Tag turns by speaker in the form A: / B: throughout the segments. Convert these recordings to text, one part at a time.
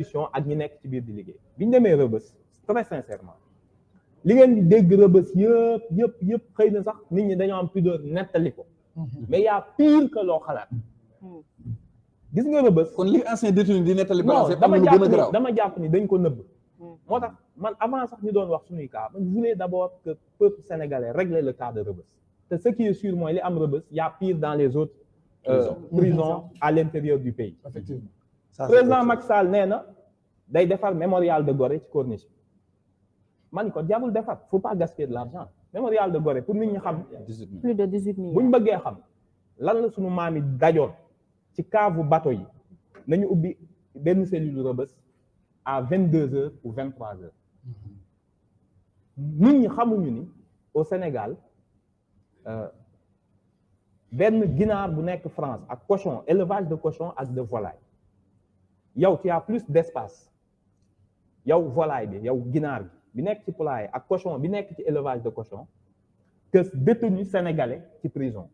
A: ak ñi nekk ci biir di liggéey bi ñu demee Rebeuss très sincèrement li ngeen di dégg Rebeuss yëpp xëy na sax nit ñi dañoo am pudeur nettali ko mais y a pire que loo xalaat gis nga Rebeuss
B: kon li ancien détenu di nettali
A: non dama jàpp ni dañ ko nëbb moo tax man avant sax ñu doon wax suñuy cas man je voulais d'abord que peuple sénégalais régler le cas de Rebeuss te ce qui est sûr mooy li am Rebeuss y a pire dans les autres prisons à l'intérieur du pays.
C: Effectivement.
A: Président Macky Sall nee na day defar mémorial de Gorée ci corniche bi man ko jarul defar faut pas gaspiller de l'argent mémorial de Gorée pour nit ñi xam
D: plus de 18 millions
A: bu ñu bëggee xam lan la suñu maam yi dajoon ci caavu bateau yi nañu ubbi benn cellule Rebeuss à 22h ou 23h nit ñi xamuñu ni au Sénégal benn ginaar bu nekk France ak cochon élevage de cochon ak de volaille yow tu as plus d'espace yow volaille bi yow ginaar bi nekk ci poulailler ak cochon bi nekk ci élevage de cochon que détenu sénégalais ci prison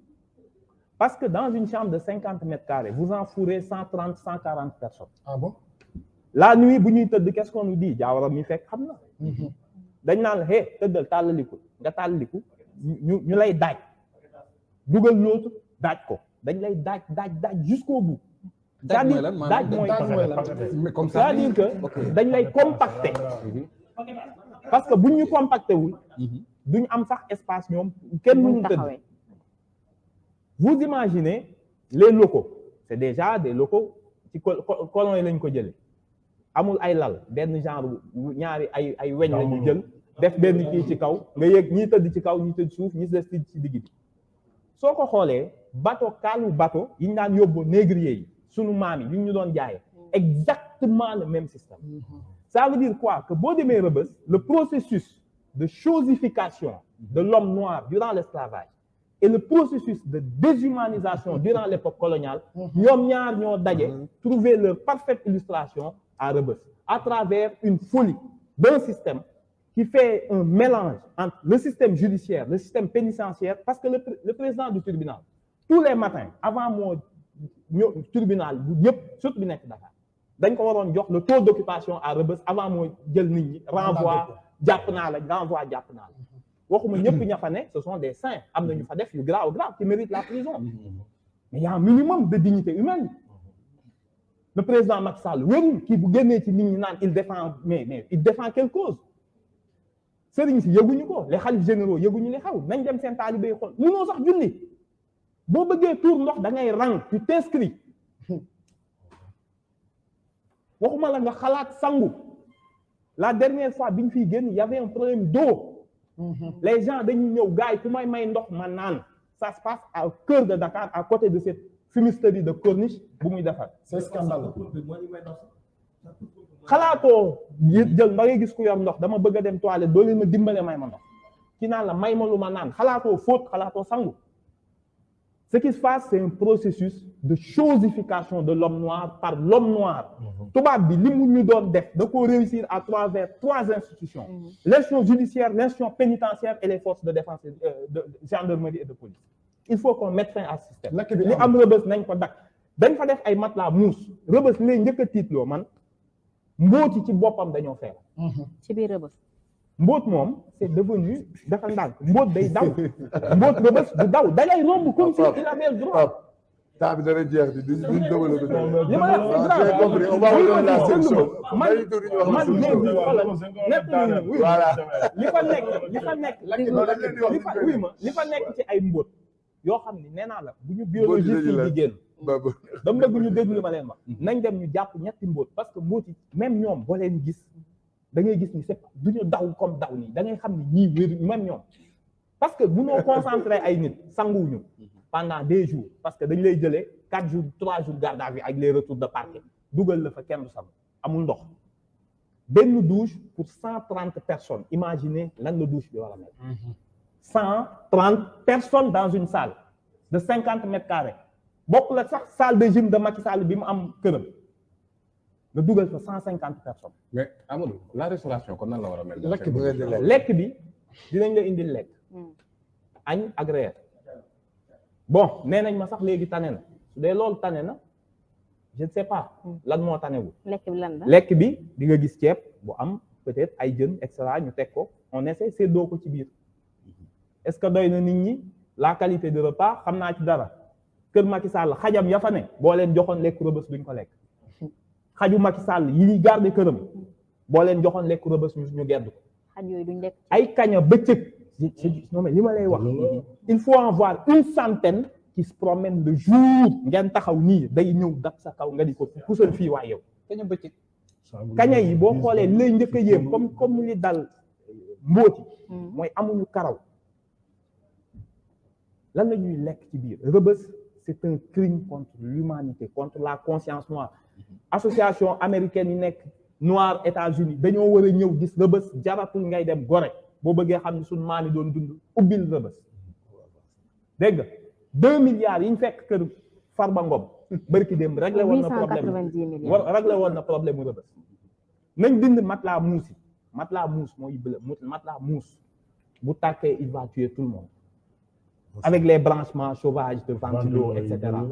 A: parce que dans une chambre de 50 mètres carrés vous en fourrez 130 140 personnes.
C: Ah bon?
A: La nuit bu ñuy tëdd qu'est-ce qu'on nous dit Diawara mi fekk xam na dañ naan la hé tëddal tàllaliku nga tàllaliku ñu lay daaj dugal l'autre daaj ko dañ lay daaj jusqu'au bout.
B: daaj mooy lan
A: daaj mooy c'est-à-dire que dañ lay compacter parce que buñ ñu compacter wul duñ am sax espace ñoom kenn mënu tëdd. Vous imaginez les locaux c'est déjà des locaux ci colons yi lañ ko jëlee amul ay lal benn genre ñaari ay weñ la ñu jël def benn kii ci kaw nga yëg ñii tëdd ci kaw ñii tëdd suuf ñi des ci digg bi soo ko xoolee bateau kaalu bateau yi ñu daan yóbbu négrier yi sunu maam yi ñu doon jaayee exactement le même système. Ça veut dire quoi que boo demee Rebeuss le processus de chosification de l'homme noir durant l'esclavage et le processus de déshumanisation durant l'époque coloniale ñoom ñaar ñoo daje trouver leur parfaite illustration à Rebeuss à travers une folie d'un système qui fait un mélange entre le système judiciaire, le système pénitentiaire, parce que le président du tribunal, tous les matins, avant mon tribunal, surtout bi nekk Dakar, dañ ko waroon jox le taux d'occupation à Rebeuss avant moo jël nit ñi renvoi jàpp naa la waxuma ñëpp ña fa ne ce sont des saints am na ñu fa def yu grave qui méritent la prison mais il y a un minimum de dignité humaine. Le président Macky Sall wérul kii bu génnee ci nit ñi naan il défend mais il défend quelle cause sëriñ si yëguñu ko les xalif généraux yëguñu li xaw nañ dem seen taalibe yi xool mënoo sax julli boo bëggee tuur ndox da ngay rang tu t'inscris waxuma la nga xalaat sangu la dernière fois bi ñu fiy génn y avait un problème d'eau les gens dañuy ñëw gars yi ku may ndox ma naan ça se passe au cœur de Dakar à côté de cette fumisterie de corniche bu muy defar.
C: C'est scandaleux.
A: xalaatoo jël da ngay gis ku yor ndox dama bëgg a dem toilette doo leen ma dimbale may ma ndox ci naan la may ma lu ma naan xalaatoo fóot xalaatoo sangu. Ce qui se passe c'est un processus de chosification de l'homme noir par l'homme noir. tubaab bi li mu ñu doon def da koo réussir à travers trois institutions. L'institution judiciaire, l'institution pénitentiaire et les forces de défense de gendarmerie et de police. Il faut qu'on mette fin à ce système. li am Rebeuss nañ ko dakk dañ fa def ay matelas mousse Rebeuss lay njëkk a tiitloo man mbóot yi ci boppam dañoo feebar.
D: ci biir Rebeuss.
A: mbóot moom c'est devenu dafa ndànk mbóot day daw mbóot Rebeuss du daw da ngay romb comme si il avait le droit.
E: temps bi dana jeex di duñ développé.
A: li ma la wax
E: j'ai compris on va vous donner la solution.
A: li fa nekk ci ay mbóot yoo xam ni nee naa la bu ñu biologiste yi di génn dama bëgg ñu déglu li ma leen wax nañ dem ñu jàpp ñetti mbóot parce que mbóot yi même ñoom boo leen gis da ngay gis ni c'est du ñu daw comme daw nii da ngay xam ni ñii wér même ñoom parce que mënoo concentrer ay nit sanguwuñu pendant des jours parce que dañ lay jëlee 4 jours 3 jours garde à vue ak les retours de parquet dugal la fa kenn du sam amul ndox benn douche pour 130 personnes imaginez lan la douche bi war a mel 130 personnes dans une salle de 50 mètres carrés bokk la sax salle de gym de Macky Sall bi mu am këram nga dugal fa 150 personnes.
B: mais Amadou la restauration kon nan la war a mel.
A: lekk bi dinañ la indil lekk. añ ak reer bon nee nañ ma sax léegi tane na su dee loolu tane na je ne sais pas lan moo tanewul.
D: lekk bi lan la.
A: lekk bi di nga gis ceeb bu am peut-être ay jën et cetera ñu teg ko on essaie séddoo ko ci biir est-ce que doy na nit ñi la qualité de repas xam naa ci dara kër Macky Sall xajam ya fa ne boo leen joxoon lekk rëbës duñ ko lekk xaju Macky Sall yi ñuy garder këram boo leen joxoon lekk rëbës ñu gedd ko.
D: xaj yooyu duñ lekk.
A: ay kaña bëccëg non mais li ma lay wax il faut en voir une centaine qui se promènent le jour ngeen taxaw nii day ñëw dab sa kaw nga di ko pusal fii waay yow
B: kaña bëccëg
A: kaña yi boo xoolee lay njëkk a yéem comme li dal mbóoti mooy amuñu karaw lan la ñuy lekk ci biir rëbës c'est un crime contre l'humanité contre la conscience noire association américaine yi nekk noir États-Unis dañoo war a ñëw gis rëbës jaratul ngay dem Gorée boo bëggee xam ne suñu maam yi doon dund ubbil rëbës dégg nga 2 milliards yi ñu fekk kër Farba Ngom bërki dem réglé woon na problème réglé woon na problème mu rëbës nañ bind matelas mousse yi matelas mousse mooy bleu matelas mousse bu tàkkee il va tuer tout le monde avec les branchements sauvages de ventilo et cetera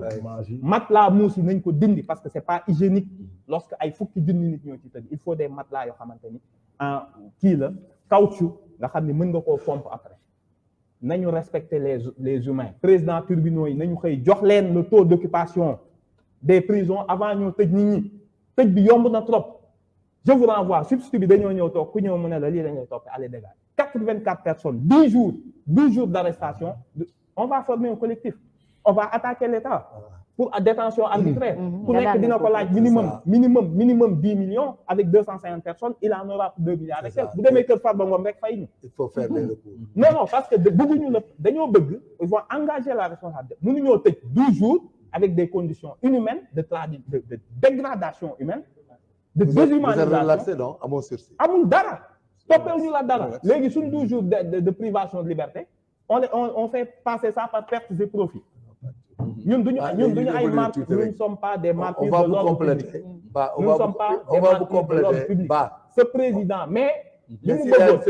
A: matelas mousse yi nañ ko dindi parce que c'est pas hygiénique lorsque ay fukki junni nit ñoo ci tëdd il faut des matelas yoo xamante ni en kii la caoutchouc nga xam ne mën nga koo pompe après nañu respecter les humains président tribunaux yi nañu xëy jox leen le taux d'occupation des prisons avant ñoo tëj nit ñi tëj bi yomb na trop je vous renvoie substitut bi dañoo ñëw toog ku ñëw mu ne la lii dañuy toppee allez dégage 84 personnes 10 jours d'arrestation on va former un collectif on va attaquer l'État pour détention arbitraire ku nekk dina ko laaj minimum 10 millions avec 250 personnes il en aura 2 milliards et quelques bu demee kër Farba Ngom rek fay ñu
E: il faut faire des recours
A: non parce que bëgguñu la dañoo bëgg ils vont engager la responsabilité mënuñoo tëj 12 jours avec des conditions inhumaines de dégradation humaine de déshumanisation amul dara toppewuñu la dara léegi suñ 12 jours de privation de liberté on fait passer ça par pertes et profits ñun duñu ay martyrs nous ne sommes pas des martyrs de l'ordre public nous ne sommes pas des martyrs de l'ordre public ce président mais li mu bëggoon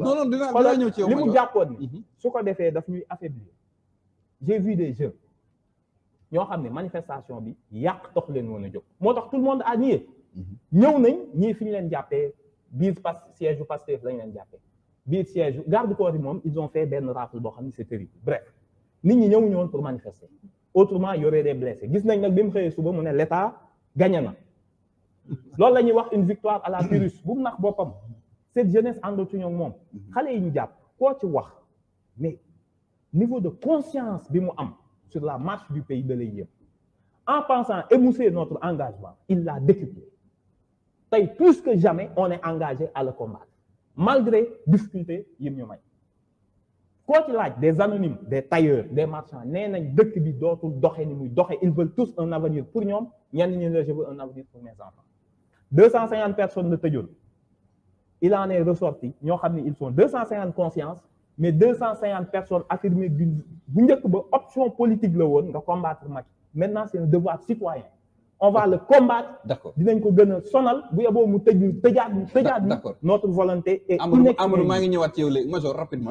B: non dinaa ñëw ci yow
A: li mu jàppoon ni su ko defee daf ñuy affaiblir j'ai vu des jeunes ñoo xam ne manifestation bi yàq tax leen woon a jóg moo tax tout le monde a nié ñëw nañ ñii fi ñu leen jàppee biir siège bu Pastef lañ leen jàppee biir siège garde corps yi moom ils ont fait benn rafle boo xam ne c'est terrible bref nit ñi ñëwuñu woon pour manifester autrement y aurait des blessés gis nañ nag bi mu xëyee suba mu ne l'État gagné na loolu la ñuy wax une victoire à la Pyrrhus bu mu nax boppam cette jeunesse àndatuñu ak moom xale yi ñu jàpp koo ci wax mais niveau de conscience bi mu am sur la marche du pays de lay yëm en pensant émousser notre engagement il l'a décuplé tey plus que jamais on est engagé à le combattre malgré difficulté yim ñu may koo ci laaj des anonymes des tailleurs des marchands nee nañ dëkk bi dootul doxe ni muy doxe ils veulent tous un avenir pour ñoom ñenn ñi ne je veux un avenir pour mes enfants 250 personnes la tëjoon il en est ressorti ñoo xam ne ils sont 250 consciences mais 250 personnes affirmées bu njëkk ba option politique la woon nga combattre Macky maintenant c'est un devoir citoyen on va le combattre.
B: D'accord.
A: dinañ ko gën a sonal bu yeboo mu tëjaat
B: D'accord.
A: notre volonté est
B: Amadou maa ngi ñëwaat ci yow léegi major rapidement